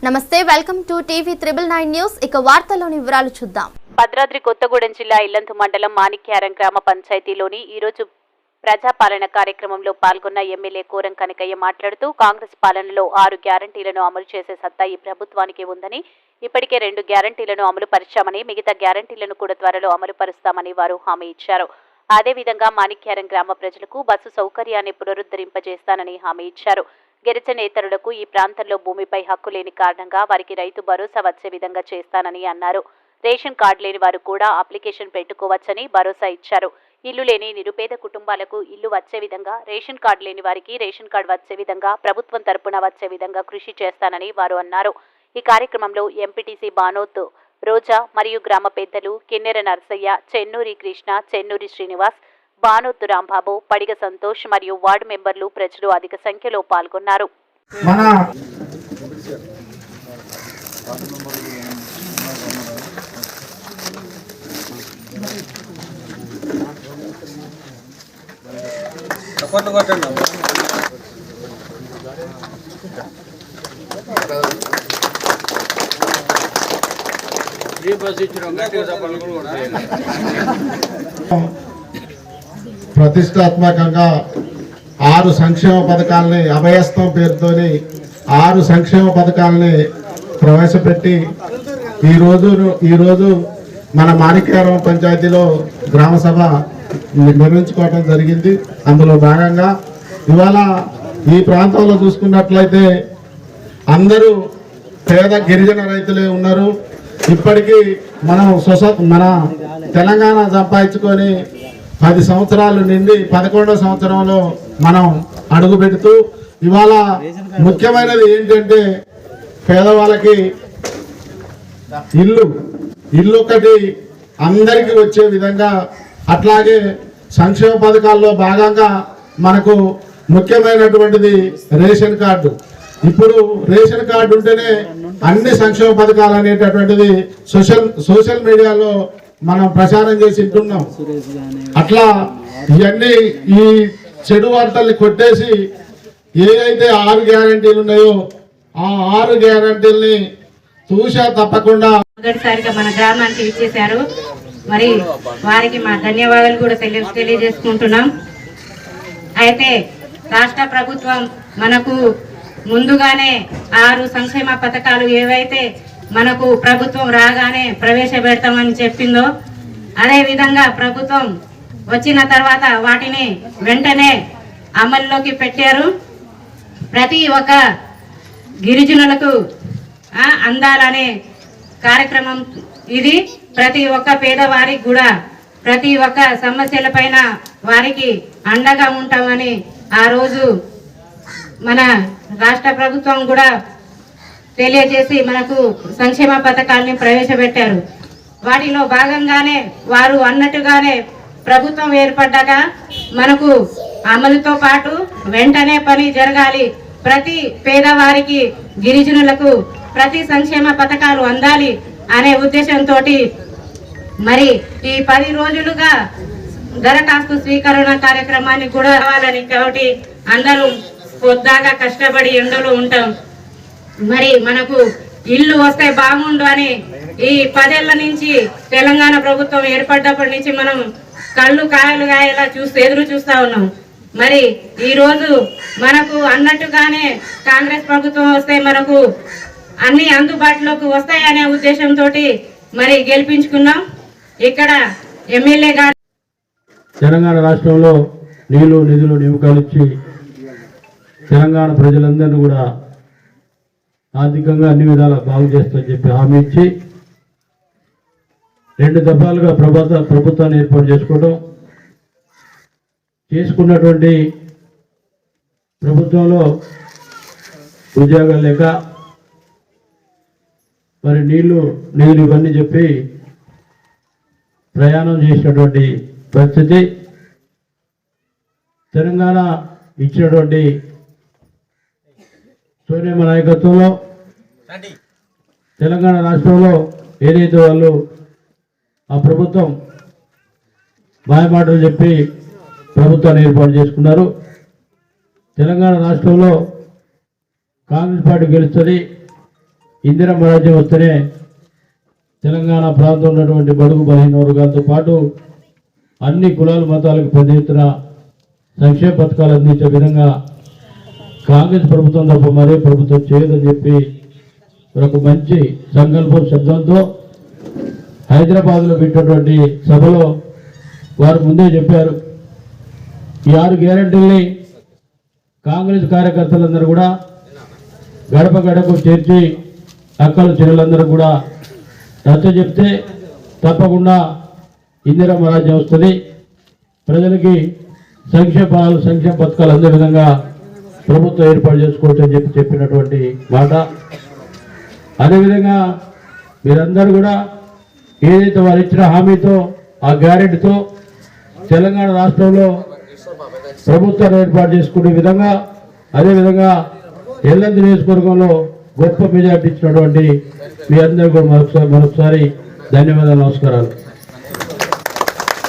నమస్తే, welcome to TV 999 news. ఇక వార్తల్లోని వివరాలు చూద్దాం. భద్రాద్రి కొత్తగూడెం జిల్లా ఇల్లందు మండలం మాణిక్యారం గ్రామ పంచాయతీలోని ఈరోజు ప్రజాపాలన కార్యక్రమంలో పాల్గొన్న ఎమ్మెల్యే కోరం కనకయ్య మాట్లాడుతూ కాంగ్రెస్ పాలనలో 6 గ్యారంటీలను అమలు చేసే సత్తా ఈ ప్రభుత్వానికి ఉందని, ఇప్పటికే 2 గ్యారంటీలను అమలు పరిచామని, మిగతా గ్యారంటీలను కూడా త్వరలో అమలు పరుస్తామని వారు హామీ ఇచ్చారు. అదేవిధంగా మాణిక్యారం గ్రామ ప్రజలకు బస్సు సౌకర్యాన్ని పునరుద్ధరింపజేస్తానని హామీ ఇచ్చారు. గిరిజనేతరులకు ఈ ప్రాంతంలో భూమిపై హక్కు లేని కారణంగా వారికి రైతు భరోసా వచ్చే విధంగా చేస్తానని అన్నారు. రేషన్ కార్డు లేని వారు కూడా అప్లికేషన్ పెట్టుకోవచ్చని భరోసా ఇచ్చారు. ఇల్లు లేని నిరుపేద కుటుంబాలకు ఇల్లు వచ్చే విధంగా, రేషన్ కార్డు లేని వారికి రేషన్ కార్డు వచ్చే విధంగా ప్రభుత్వం తరపున వచ్చే విధంగా కృషి చేస్తానని వారు అన్నారు. ఈ కార్యక్రమంలో ఎంపీటీసీ బానోత్ రోజా మరియు గ్రామ పెద్దలు కిన్నెర నర్సయ్య, చెన్నూరి కృష్ణ, చెన్నూరి శ్రీనివాస్, బానోత్ రాంబాబు, పడిగ సంతోష్ మరియు వార్డు మెంబర్లు, ప్రజలు అధిక సంఖ్యలో పాల్గొన్నారు. ప్రతిష్టాత్మకంగా 6 సంక్షేమ పథకాలని, అభయస్థం పేరుతోని 6 సంక్షేమ పథకాలని ప్రవేశపెట్టి ఈరోజు మన మాణిక్యారం పంచాయతీలో గ్రామ సభ నిర్వహించుకోవడం జరిగింది. అందులో భాగంగా ఇవాళ ఈ ప్రాంతంలో చూసుకున్నట్లయితే అందరూ పేద గిరిజన రైతులే ఉన్నారు. ఇప్పటికీ మనం మన తెలంగాణ సంపాదించుకొని 10 సంవత్సరాలు నిండి 11వ సంవత్సరంలో మనం అడుగు పెడుతూ ఇవాళ ముఖ్యమైనది ఏంటంటే పేదవాళ్ళకి ఇల్లు ఒకటి అందరికీ వచ్చే విధంగా, అట్లాగే సంక్షేమ పథకాల్లో భాగంగా మనకు ముఖ్యమైనటువంటిది రేషన్ కార్డు. ఇప్పుడు రేషన్ కార్డు ఉంటేనే అన్ని సంక్షేమ పథకాలు అనేటటువంటిది సోషల్ మీడియాలో మనం ప్రచారం చేసి ఉంటున్నాం. అట్లా ఇవన్నీ ఈ చెడు వార్తల్ని కొట్టేసి ఏదైతే 6 గ్యారంటీలు ఉన్నాయో ఆ 6 గ్యారంటీల్ని తూషా తప్పకుండా మొదటిసారిగా మన గ్రామానికి ఇచ్చేశారు. మరి వారికి మా ధన్యవాదాలు కూడా తెలియజేసుకుంటున్నాం. అయితే రాష్ట్ర ప్రభుత్వం మనకు ముందుగానే 6 సంక్షేమ పథకాలు ఏవైతే మనకు ప్రభుత్వం రాగానే ప్రవేశపెడతామని చెప్పిందో, అదే విధంగా ప్రభుత్వం వచ్చిన తర్వాత వాటిని వెంటనే అమల్లోకి పెట్టారు. ప్రతి ఒక్క గిరిజనులకు అందాలనే కార్యక్రమం ఇది. ప్రతి ఒక్క పేదవారికి కూడా ప్రతి ఒక్క సమస్యలపైన వారికి అండగా ఉంటామని ఆ రోజు మన రాష్ట్ర ప్రభుత్వం కూడా తెలియజేసి మనకు సంక్షేమ పథకాలని ప్రవేశపెట్టారు. వాటిలో భాగంగానే వారు అన్నట్టుగానే ప్రభుత్వం ఏర్పడ్డాక మనకు అమలుతో పాటు వెంటనే పని జరగాలి. ప్రతి పేదవారికి, గిరిజనులకు ప్రతి సంక్షేమ పథకాలు అందాలి అనే ఉద్దేశంతో మరి ఈ 10 రోజులుగా దరఖాస్తు స్వీకరణ కార్యక్రమాన్ని కూడా రావాలని, కాబట్టి అందరూ పొద్దాగా కష్టపడి ఎండలో ఉంటాం. మరి మనకు ఇల్లు వస్తే బాగుండు అని ఈ 10 ఏళ్ల నుంచి తెలంగాణ ప్రభుత్వం ఏర్పడ్డప్పటి నుంచి మనం కళ్ళు కాయలుగా ఇలా ఎదురు చూస్తా ఉన్నాం. మరి ఈ రోజు మనకు అన్నట్టుగానే కాంగ్రెస్ ప్రభుత్వం వస్తే మనకు అన్ని అందుబాటులోకి వస్తాయనే ఉద్దేశంతో మరి గెలిపించుకున్నాం. ఇక్కడ ఎమ్మెల్యే గారు తెలంగాణ రాష్ట్రంలో నిధులు నియామకాలు ఇచ్చి తెలంగాణ ప్రజలందరినీ కూడా ఆర్థికంగా అన్ని విధాలా బాగు చేస్తామని చెప్పి హామీ ఇచ్చి 2 దఫాలుగా ప్రభుత్వాన్ని ఏర్పాటు చేసుకున్నటువంటి ప్రభుత్వంలో ఉద్యోగాలు లేక మరి నిధులు ఇవన్నీ చెప్పి ప్రయాణం చేసినటువంటి పరిస్థితి. తెలంగాణ ఇచ్చినటువంటి సోనియమ్మ నాయకత్వంలో తెలంగాణ రాష్ట్రంలో ఏదైతే వాళ్ళు ఆ ప్రభుత్వం మాయమాటలు చెప్పి ప్రభుత్వాన్ని ఏర్పాటు చేసుకున్నారు. తెలంగాణ రాష్ట్రంలో కాంగ్రెస్ పార్టీ గెలుస్తుంది, ఇందిరమ్మ రాజ్యం వస్తేనే తెలంగాణ ప్రాంతంలో ఉన్నటువంటి బడుగు బలహీన వర్గాలతో పాటు అన్ని కులాల మతాలకు పెద్ద ఎత్తున సంక్షేమ పథకాలు అందించే విధంగా కాంగ్రెస్ ప్రభుత్వం తప్ప మరే ప్రభుత్వం చేయదని చెప్పి ఒక మంచి సంకల్పం శబ్దంతో హైదరాబాద్లో పెట్టినటువంటి సభలో వారు ముందే చెప్పారు. ఈ 6 గ్యారెంటీల్ని కాంగ్రెస్ కార్యకర్తలందరూ కూడా గడప గడపకు చేర్చి అక్కలు చెల్లెలందరూ కూడా నచ్చ చెప్తే తప్పకుండా ఇందిరమ్మ రాజ్యం వస్తుంది, ప్రజలకి సంక్షేమ పథకాలు అందే విధంగా ప్రభుత్వం ఏర్పాటు చేసుకోవచ్చు అని చెప్పినటువంటి మాట. అదేవిధంగా మీరందరూ కూడా ఏదైతే వారు ఇచ్చిన హామీతో ఆ గ్యారెంటీతో తెలంగాణ రాష్ట్రంలో ప్రభుత్వాన్ని ఏర్పాటు చేసుకునే విధంగా అదేవిధంగా ఎల్లంది నియోజకవర్గంలో గొప్ప మెజార్టీ ఇచ్చినటువంటి మీ అందరికీ కూడా మరొకసారి ధన్యవాదాలు, నమస్కారాలు.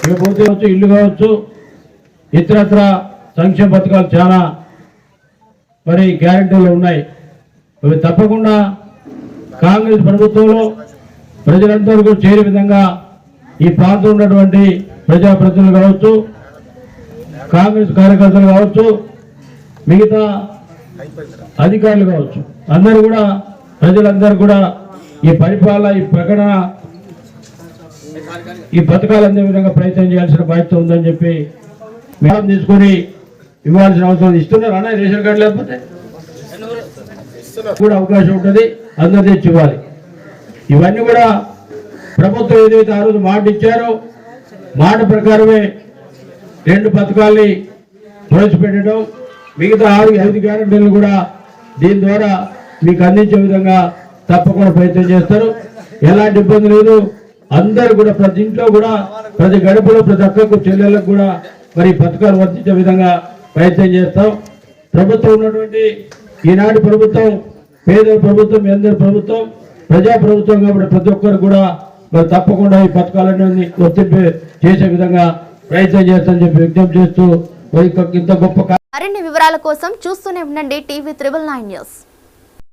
ఇకపోతే కావచ్చు, ఇల్లు కావచ్చు, ఇతరత్ర సంక్షేమ పథకాలు చాలా మరి గ్యారెంటీలు ఉన్నాయి. అవి తప్పకుండా కాంగ్రెస్ ప్రభుత్వంలో ప్రజలందరూ కూడా చేరే విధంగా ఈ ప్రాంతంలో ఉన్నటువంటి ప్రజాప్రతినిధులు కావచ్చు, కాంగ్రెస్ కార్యకర్తలు కావచ్చు, మిగతా అధికారులు కావచ్చు, అందరూ కూడా ప్రజలందరూ కూడా ఈ పరిపాలన ఈ ప్రకటన ఈ పథకాలు అందే విధంగా ప్రయత్నం చేయాల్సిన బాధ్యత ఉందని చెప్పి మేడం తీసుకొని ఇవ్వాల్సిన అవసరం. ఇస్తున్నారు అన్న రేషన్ కార్డు లేకపోతే కూడా అవకాశం ఉంటుంది, అందరు తెచ్చి ఇవ్వాలి. ఇవన్నీ కూడా ప్రభుత్వం ఏదైతే ఆ రోజు మాట ఇచ్చారో మాట ప్రకారమే 2 పథకాల్ని ప్రవేశపెట్టడం, మిగతా 5 గ్యారెంటీలు కూడా దీని ద్వారా మీకు అందించే విధంగా తప్పకుండా ప్రయత్నం చేస్తారు. ఎలాంటి ఇబ్బంది లేదు. అందరూ కూడా ప్రతి ఇంట్లో కూడా ప్రతి గడపలో ప్రతి అక్కకు చెల్లెళ్ళకు కూడా మరి పథకాలు వర్తించే విధంగా ప్రయత్నం చేస్తాం. ప్రభుత్వం ఉన్నటువంటి ఈనాటి ప్రభుత్వం పేదల ప్రభుత్వం, మీ అందరి ప్రభుత్వం, ప్రజా ప్రభుత్వం కాబట్టి ప్రతి ఒక్కరు కూడా మరి తప్పకుండా ఈ పథకాలన్నీ వర్తింపే చేసే విధంగా ప్రయత్నం చేస్తామని చెప్పి విజ్ఞప్తి చేస్తూ ఇంత గొప్ప మరిన్ని వివరాల కోసం చూస్తూనే ఉండండి టీవీ 999 న్యూస్.